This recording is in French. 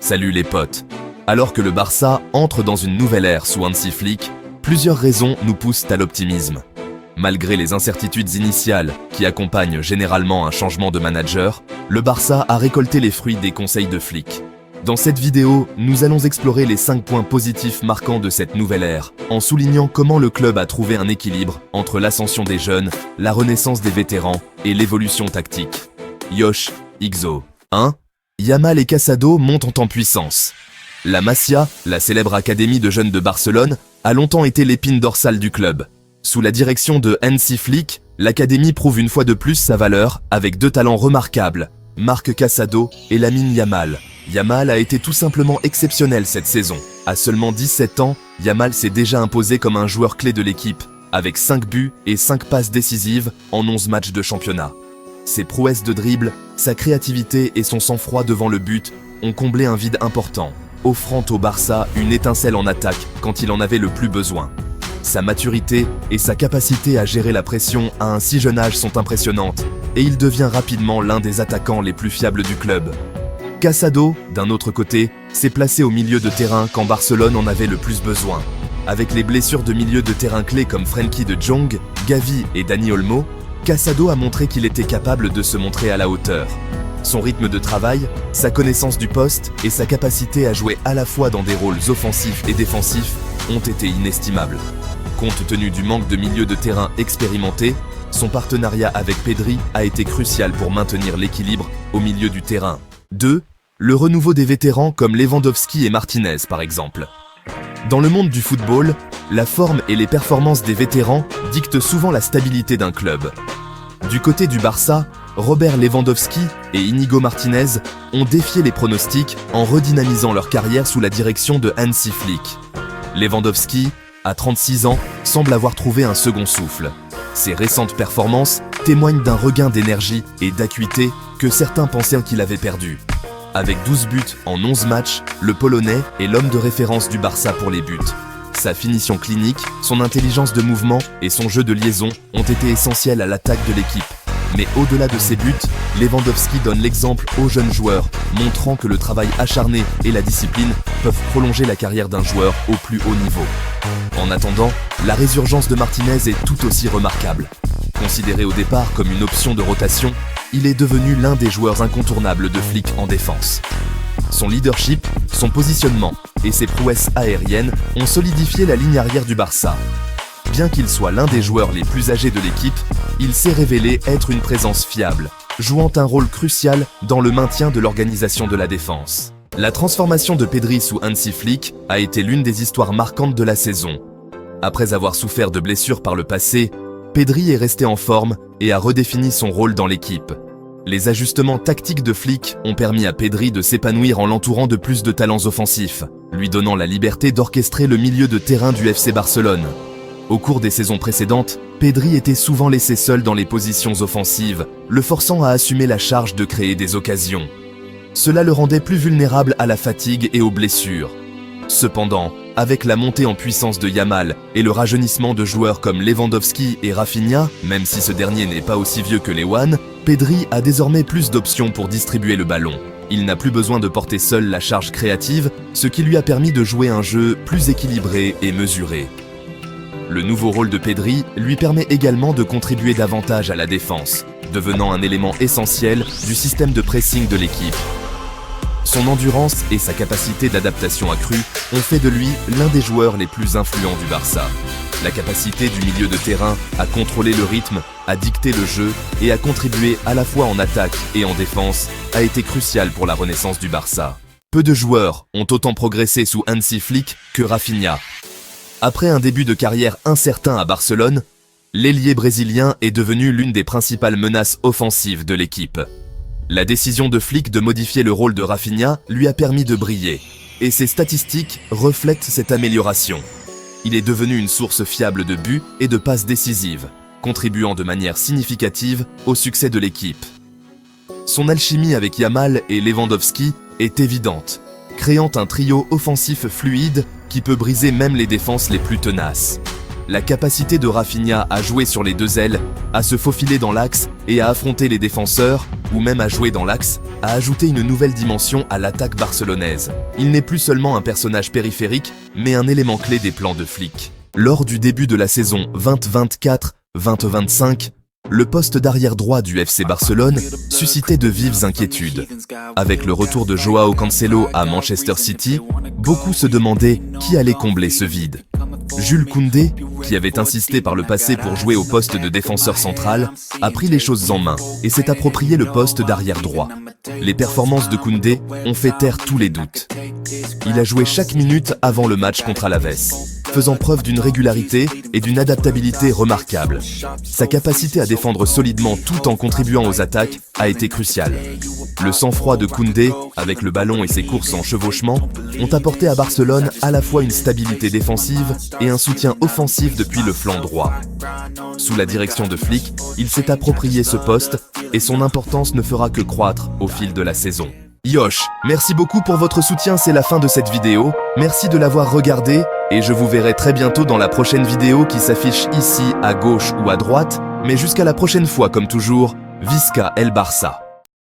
Salut les potes. Alors que le Barça entre dans une nouvelle ère sous Hansi Flick, plusieurs raisons nous poussent à l'optimisme. Malgré les incertitudes initiales qui accompagnent généralement un changement de manager, le Barça a récolté les fruits des conseils de Flick. Dans cette vidéo, nous allons explorer les 5 points positifs marquants de cette nouvelle ère, en soulignant comment le club a trouvé un équilibre entre l'ascension des jeunes, la renaissance des vétérans et l'évolution tactique. Yosh, Ixo. 1. Yamal et Casado montent en puissance. La Masia, la célèbre académie de jeunes de Barcelone, a longtemps été l'épine dorsale du club. Sous la direction de Hansi Flick, l'académie prouve une fois de plus sa valeur avec 2 talents remarquables, Marc Casado et Lamine Yamal. Yamal a été tout simplement exceptionnel cette saison. À seulement 17 ans, Yamal s'est déjà imposé comme un joueur clé de l'équipe, avec 5 buts et 5 passes décisives en 11 matchs de championnat. Ses prouesses de dribble, sa créativité et son sang-froid devant le but ont comblé un vide important, offrant au Barça une étincelle en attaque quand il en avait le plus besoin. Sa maturité et sa capacité à gérer la pression à un si jeune âge sont impressionnantes, et il devient rapidement l'un des attaquants les plus fiables du club. Casado, d'un autre côté, s'est placé au milieu de terrain quand Barcelone en avait le plus besoin. Avec les blessures de milieu de terrain clés comme Frenkie de Jong, Gavi et Dani Olmo, Casado a montré qu'il était capable de se montrer à la hauteur. Son rythme de travail, sa connaissance du poste et sa capacité à jouer à la fois dans des rôles offensifs et défensifs ont été inestimables. Compte tenu du manque de milieu de terrain expérimenté, son partenariat avec Pedri a été crucial pour maintenir l'équilibre au milieu du terrain. 2. Le renouveau des vétérans comme Lewandowski et Martinez par exemple. Dans le monde du football, la forme et les performances des vétérans dictent souvent la stabilité d'un club. Du côté du Barça, Robert Lewandowski et Inigo Martinez ont défié les pronostics en redynamisant leur carrière sous la direction de Hansi Flick. Lewandowski, à 36 ans, semble avoir trouvé un second souffle. Ses récentes performances témoignent d'un regain d'énergie et d'acuité que certains pensaient qu'il avait perdu. Avec 12 buts en 11 matchs, le Polonais est l'homme de référence du Barça pour les buts. Sa finition clinique, son intelligence de mouvement et son jeu de liaison ont été essentiels à l'attaque de l'équipe. Mais au-delà de ses buts, Lewandowski donne l'exemple aux jeunes joueurs, montrant que le travail acharné et la discipline peuvent prolonger la carrière d'un joueur au plus haut niveau. En attendant, la résurgence de Martinez est tout aussi remarquable. Considéré au départ comme une option de rotation, il est devenu l'un des joueurs incontournables de Flick en défense. Son leadership, son positionnement et ses prouesses aériennes ont solidifié la ligne arrière du Barça. Bien qu'il soit l'un des joueurs les plus âgés de l'équipe, il s'est révélé être une présence fiable, jouant un rôle crucial dans le maintien de l'organisation de la défense. La transformation de Pedri sous Hansi Flick a été l'une des histoires marquantes de la saison. Après avoir souffert de blessures par le passé, Pedri est resté en forme et a redéfini son rôle dans l'équipe. Les ajustements tactiques de Flick ont permis à Pedri de s'épanouir en l'entourant de plus de talents offensifs, lui donnant la liberté d'orchestrer le milieu de terrain du FC Barcelone. Au cours des saisons précédentes, Pedri était souvent laissé seul dans les positions offensives, le forçant à assumer la charge de créer des occasions. Cela le rendait plus vulnérable à la fatigue et aux blessures. Cependant, avec la montée en puissance de Yamal et le rajeunissement de joueurs comme Lewandowski et Rafinha, même si ce dernier n'est pas aussi vieux que Lewan, Pedri a désormais plus d'options pour distribuer le ballon. Il n'a plus besoin de porter seul la charge créative, ce qui lui a permis de jouer un jeu plus équilibré et mesuré. Le nouveau rôle de Pedri lui permet également de contribuer davantage à la défense, devenant un élément essentiel du système de pressing de l'équipe. Son endurance et sa capacité d'adaptation accrue ont fait de lui l'un des joueurs les plus influents du Barça. La capacité du milieu de terrain à contrôler le rythme, à dicter le jeu et à contribuer à la fois en attaque et en défense a été cruciale pour la renaissance du Barça. Peu de joueurs ont autant progressé sous Hansi Flick que Rafinha. Après un début de carrière incertain à Barcelone, l'ailier brésilien est devenu l'une des principales menaces offensives de l'équipe. La décision de Flick de modifier le rôle de Rafinha lui a permis de briller, et ses statistiques reflètent cette amélioration. Il est devenu une source fiable de buts et de passes décisives, contribuant de manière significative au succès de l'équipe. Son alchimie avec Yamal et Lewandowski est évidente, créant un trio offensif fluide qui peut briser même les défenses les plus tenaces. La capacité de Rafinha à jouer sur les deux ailes, à se faufiler dans l'axe et à affronter les défenseurs, ou même à jouer dans l'axe, a ajouté une nouvelle dimension à l'attaque barcelonaise. Il n'est plus seulement un personnage périphérique, mais un élément clé des plans de Flick. Lors du début de la saison 2024-2025, le poste d'arrière droit du FC Barcelone suscitait de vives inquiétudes. Avec le retour de Joao Cancelo à Manchester City, beaucoup se demandaient qui allait combler ce vide. Jules Koundé, qui avait insisté par le passé pour jouer au poste de défenseur central, a pris les choses en main et s'est approprié le poste d'arrière droit. Les performances de Koundé ont fait taire tous les doutes. Il a joué chaque minute avant le match contre Alaves, faisant preuve d'une régularité et d'une adaptabilité remarquables. Sa capacité à défendre solidement tout en contribuant aux attaques a été cruciale. Le sang-froid de Koundé, avec le ballon et ses courses en chevauchement, ont apporté à Barcelone à la fois une stabilité défensive et un soutien offensif depuis le flanc droit. Sous la direction de Flick, il s'est approprié ce poste et son importance ne fera que croître au fil de la saison. Yosh, merci beaucoup pour votre soutien, c'est la fin de cette vidéo. Merci de l'avoir regardée et je vous verrai très bientôt dans la prochaine vidéo qui s'affiche ici à gauche ou à droite. Mais jusqu'à la prochaine fois comme toujours, Visca el Barça.